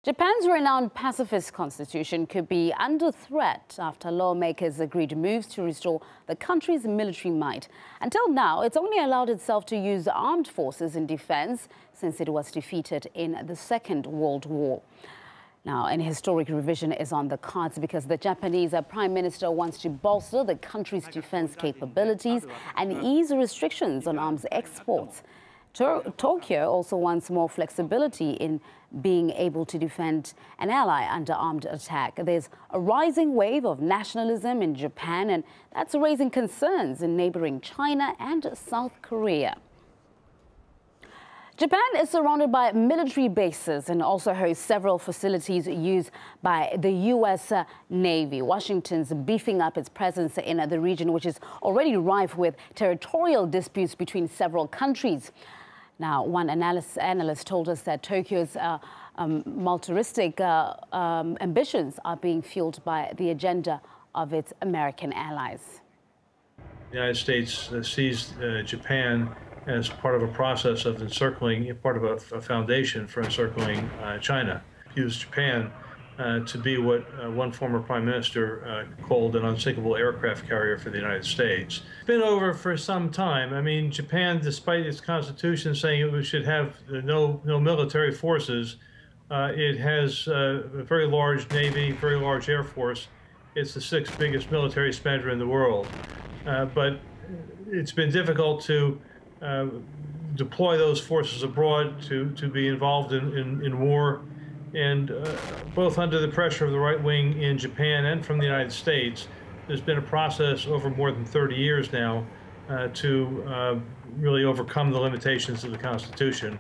Japan's renowned pacifist constitution could be under threat after lawmakers agreed moves to restore the country's military might. Until now, it's only allowed itself to use armed forces in defense since it was defeated in the Second World War. Now, an historic revision is on the cards because the Japanese Prime Minister wants to bolster the country's defense capabilities and ease restrictions on arms exports. Tokyo also wants more flexibility in being able to defend an ally under armed attack. There's a rising wave of nationalism in Japan, and that's raising concerns in neighboring China and South Korea. Japan is surrounded by military bases and also hosts several facilities used by the U.S. Navy. Washington's beefing up its presence in the region, which is already rife with territorial disputes between several countries. Now, one analyst told us that Tokyo's militaristic ambitions are being fueled by the agenda of its American allies. The United States sees Japan as part of a process of encircling, part of a foundation for encircling China. Views Japan to be what one former prime minister called an unsinkable aircraft carrier for the United States. It's been over for some time. I mean, Japan, despite its constitution saying it should have no military forces, it has a very large Navy, very large Air Force. It's the sixth biggest military spender in the world. But it's been difficult to deploy those forces abroad to be involved in war. And both under the pressure of the right wing in Japan and from the United States, there's been a process over more than 30 years now to really overcome the limitations of the Constitution.